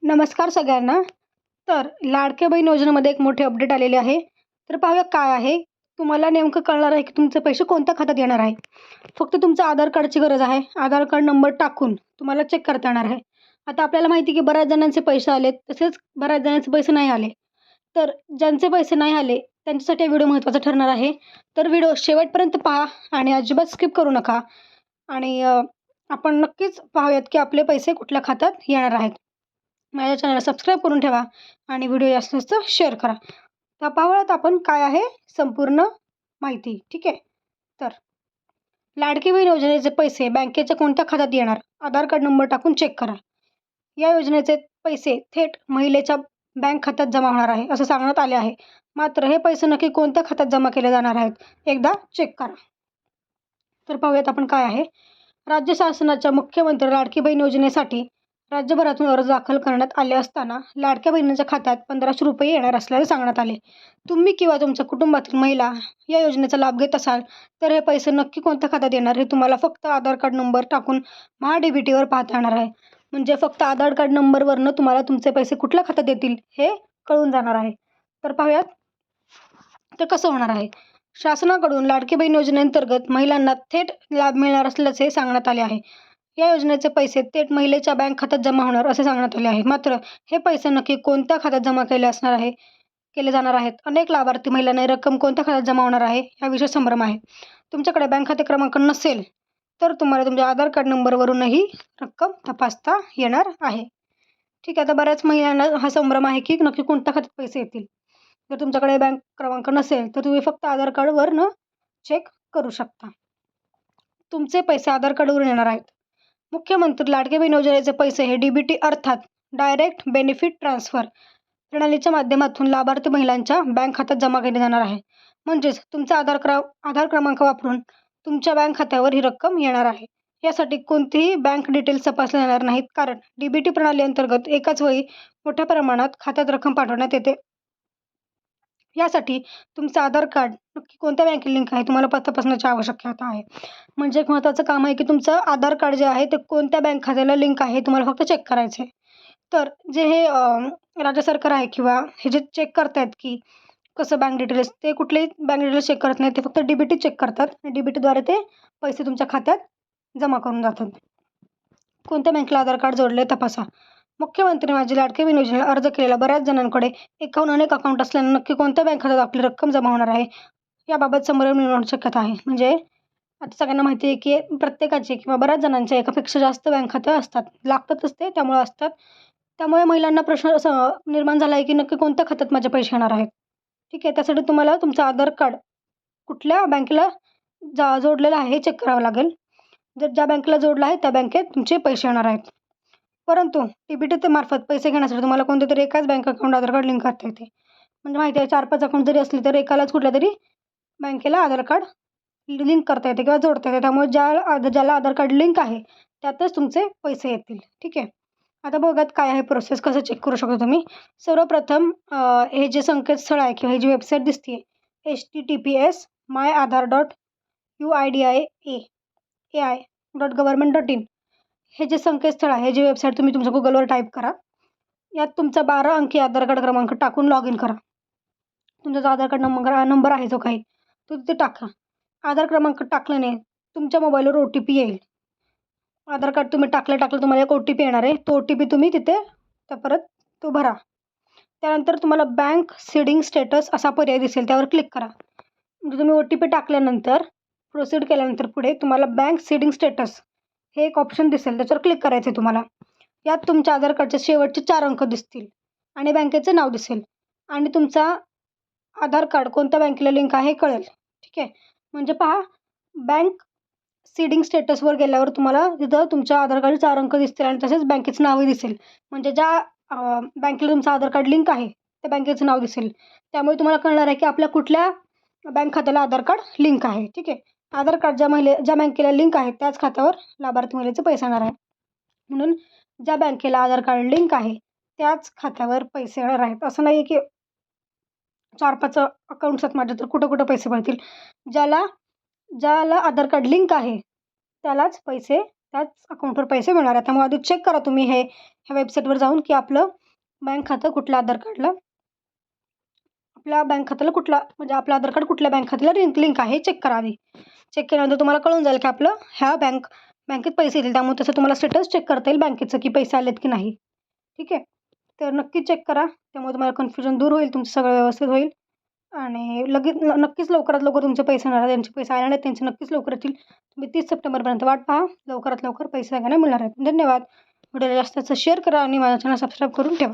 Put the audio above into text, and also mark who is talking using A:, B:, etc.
A: नमस्कार सगळ्यांना. तर लाडक्या बहीण योजनेमध्ये एक मोठी अपडेट आलेली आहे. तर पाहूया काय आहे. तुम्हाला नेमकं कळणार आहे की तुमचे पैसे कोणत्या खात्यात येणार आहे. फक्त तुमचं आधार कार्डची गरज आहे. आधार कार्ड नंबर टाकून तुम्हाला चेक करता येणार आहे. आता आपल्याला माहिती आहे की बऱ्याच जणांचे पैसे आलेत, तसेच बऱ्याच जणांचे पैसे नाही आले. तर ज्यांचे पैसे नाही आले त्यांच्यासाठी हा व्हिडिओ महत्त्वाचा ठरणार आहे. तर व्हिडिओ शेवटपर्यंत पहा आणि अजिबात स्किप करू नका. आणि आपण नक्कीच पाहूयात की आपले पैसे कुठल्या खात्यात येणार आहेत. माझ्या चॅनलला सबस्क्राईब करून ठेवा आणि व्हिडिओ जास्तीत जास्त शेअर करा. तर पाहूयात आपण काय आहे संपूर्ण माहिती. ठीक आहे. तर लाडकी बहीण योजनेचे पैसे बँकेच्या कोणत्या खात्यात येणार? आधार कार्ड नंबर टाकून चेक करा. या योजनेचे पैसे थेट महिलेच्या बँक खात्यात जमा होणार आहे असं सांगण्यात आले आहे. मात्र हे पैसे नक्की कोणत्या खात्यात जमा केले जाणार आहेत एकदा चेक करा. तर पाहूयात आपण काय आहे. राज्य शासनाच्या मुख्यमंत्री लाडकी बहीण योजनेसाठी राज्यभरातून अर्ज दाखल करण्यात आले असताना लाडक्या बहिणीच्या खात्यात 1500 रुपये येणार असल्याचे सांगण्यात आले. तुम्ही किंवा तुमच्या कुटुंबातील महिला या योजनेचा लाभ घेत असाल तर हे पैसे नक्की कोणत्या खात्यात येणार हे तुम्हाला फक्त आधार कार्ड नंबर टाकून महा-डी-बी-टीवर पाहता येणार आहे. म्हणजे फक्त आधार कार्ड नंबरवरनं तुम्हाला तुमचे पैसे कुठल्या खात्यात येतील हे कळून जाणार आहे. तर पाहूयात तर कसं होणार आहे. शासनाकडून लाडकी बहीण योजनेअंतर्गत महिलांना थेट लाभ मिळणार असल्याचे सांगण्यात आले आहे. या योजनेचे पैसे थेट महिलेच्या बँक खात्यात जमा होणार असे सांगण्यात आले आहे. मात्र हे पैसे नक्की कोणत्या खात्यात जमा केले जाणार आहेत. अनेक लाभार्थी महिलांना ही रक्कम कोणत्या खात्यात जमा होणार आहे याविषयी संभ्रम आहे. तुमच्याकडे बँक खाते क्रमांक नसेल तर तुम्हाला तुमच्या आधार कार्ड नंबरवरूनही रक्कम तपासता येणार आहे. ठीक आहे. आता बऱ्याच महिलांना हा संभ्रम आहे की नक्की कोणत्या खात्यात पैसे येतील. जर तुमच्याकडे बँक क्रमांक नसेल तर तुम्ही फक्त आधार कार्डवरनं चेक करू शकता. तुमचे पैसे आधार कार्डवरून येणार आहेत. मुख्यमंत्री लाडकी बहीण योजनेचे पैसे हे डी-बी-टी अर्थात डायरेक्ट बेनिफिट ट्रान्सफर प्रणालीच्या माध्यमातून लाभार्थी महिलांच्या बँक खात्यात जमा केले जाणार आहे. म्हणजेच तुमचा आधार क्रमांक वापरून तुमच्या बँक खात्यावर ही रक्कम येणार आहे. यासाठी कोणतीही बँक डिटेल्स तपासले जाणार नाहीत, कारण डी-बी-टी प्रणाली अंतर्गत एकाच वेळी मोठ्या प्रमाणात खात्यात रक्कम पाठवण्यात येते. यासाठी तुमचं आधार कार्ड नक्की कोणत्या बँकेला लिंक आहे तुम्हाला तपासण्याची आवश्यकता आहे. म्हणजे एक महत्त्वाचं काम आहे की तुमचं आधार कार्ड जे आहे ते कोणत्या बँक खात्याला लिंक आहे तुम्हाला फक्त चेक करायचं आहे. तर जे हे राज्य सरकार आहे किंवा हे जे चेक करतायत की कसं बँक डिटेल्स, ते कुठलेही बँक डिटेल्स चेक करत नाहीत. ते फक्त डी-बी-टी चेक करतात आणि डी-बी-टीद्वारे ते पैसे तुमच्या खात्यात जमा करून जातात. कोणत्या बँकेला आधार कार्ड जोडले तपासा. मुख्यमंत्री माझी लाडकी बहीण योजनेला अर्ज केलेल्या बऱ्याच जणांकडे एकाहून अनेक अकाउंट असल्याने नक्की कोणत्या बँक खात्यात आपली रक्कम जमा होणार आहे याबाबत संभ्रम निर्माण होण्याची शक्यता आहे. म्हणजे आता सगळ्यांना माहिती आहे की प्रत्येकाचे किंवा बऱ्याच जणांच्या एकापेक्षा जास्त बँक खाते असतात, लागतातच ते त्यामुळे असतात. त्यामुळे महिलांना प्रश्न असा निर्माण झाला आहे की नक्की कोणत्या खात्यात माझे पैसे येणार आहेत. ठीक आहे. त्यासाठी तुम्हाला तुमचं आधार कार्ड कुठल्या बँकेला जोडलेलं आहे हे चेक करावं लागेल. जर ज्या बँकेला जोडलं आहे त्या बँकेत तुमचे पैसे येणार आहेत. परंतु डी-बी-टी मार्फत पैसे घेण्यासाठी तुम्हाला कोणत्यातरी एकाच बँक अकाउंट आधार कार्ड लिंक करता येते. म्हणजे माहिती आहे 4-5 अकाउंट जरी असली तर एकालाच कुठल्यातरी बँकेला आधार कार्ड लिंक करता येते किंवा जोडता येते. त्यामुळे ज्याला आधार कार्ड लिंक आहे त्यातच तुमचे पैसे येतील. ठीक आहे. आता बघूयात काय आहे प्रोसेस, कसं चेक करू शकता तुम्ही. सर्वप्रथम हे जे संकेतस्थळ आहे किंवा ही जी वेबसाईट दिसते https://myiaadhar.uidia.ai.government.in हे जे संकेतस्थळ आहे, जे वेबसाईट तुम्ही तुमच्या गुगलवर टाईप करा. यात तुमचा 12 अंकी आधार कार्ड क्रमांक टाकून लॉग इन करा. तुमचा जो आधार कार्ड नंबर आहे जो काही तो तिथे टाका. आधार क्रमांक टाकल्याने तुमच्या मोबाईलवर OTP येईल. आधार कार्ड तुम्ही टाकलं तुम्हाला एक OTP येणार आहे. तो OTP तुम्ही तिथे परत तो भरा. त्यानंतर तुम्हाला बँक सीडिंग स्टेटस असा पर्याय दिसेल, त्यावर क्लिक करा. म्हणजे तुम्ही OTP टाकल्यानंतर प्रोसीड केल्यानंतर पुढे तुम्हाला बँक सीडिंग स्टेटस हे एक ऑप्शन दिसेल, त्याच्यावर क्लिक करायचं आहे तुम्हाला. यात तुमच्या आधार कार्डचे शेवटचे 4 अंक दिसतील आणि बँकेचे नाव दिसेल आणि तुमचा आधार कार्ड कोणत्या बँकेला लिंक आहे हे कळेल. ठीक आहे. म्हणजे पहा, बँक सीडिंग स्टेटसवर गेल्यावर तुम्हाला तिथं तुमच्या आधार कार्डचे 4 अंक दिसतील आणि तसेच बँकेचं नावही दिसेल. म्हणजे ज्या बँकेला तुमचं आधार कार्ड लिंक आहे त्या बँकेचं नाव दिसेल. त्यामुळे तुम्हाला कळणार आहे की आपल्या कुठल्या बँक खात्याला आधार कार्ड लिंक आहे. ठीक आहे. आधार कार्ड ज्या बँकेला लिंक आहे त्याच खात्यावर लाभार्थी महिलेचे पैसे येणार आहे. म्हणून ज्या बँकेला आधार कार्ड लिंक आहे त्याच खात्यावर पैसे येणार आहेत. असं नाही की 4-5 अकाउंट्स आहेत माझे तर कुठं पैसे पडतील. ज्याला आधार कार्ड लिंक आहे त्यालाच पैसे त्याच अकाउंटवर पैसे मिळणार आहेत. त्यामुळे आधी चेक करा तुम्ही ह्या वेबसाईटवर जाऊन की आपलं बँक खातं कुठल्या आधार कार्डला आपल्या बँक खात्याला म्हणजे आपलं आधार कार्ड कुठल्या बँक खात्याला लिंक आहे चेक करा आधी. चेक केल्यानंतर तुम्हाला कळून जाईल की आपलं ह्या बँकेत पैसे येतील. त्यामुळे तसं तुम्हाला स्टेटस चेक करता येईल बँकेचं की पैसे आलेत की नाही. ठीक आहे. तर नक्की चेक करा. त्यामुळे तुम्हाला कन्फ्युजन दूर होईल, तुमचं सगळं व्यवस्थित होईल आणि नक्कीच लवकरात लवकर तुमचे पैसे येणार आहेत. ज्यांचे पैसे आले नाहीत त्यांचे नक्कीच लवकर येतील. तुम्ही 30 सप्टेंबरपर्यंत वाट पहा. लवकरात लवकर पैसे सगळ्यांना मिळणार आहेत. धन्यवाद. व्हिडिओला जास्त शेअर करा आणि माझ्या चॅनल सबस्क्राईब करून ठेवा.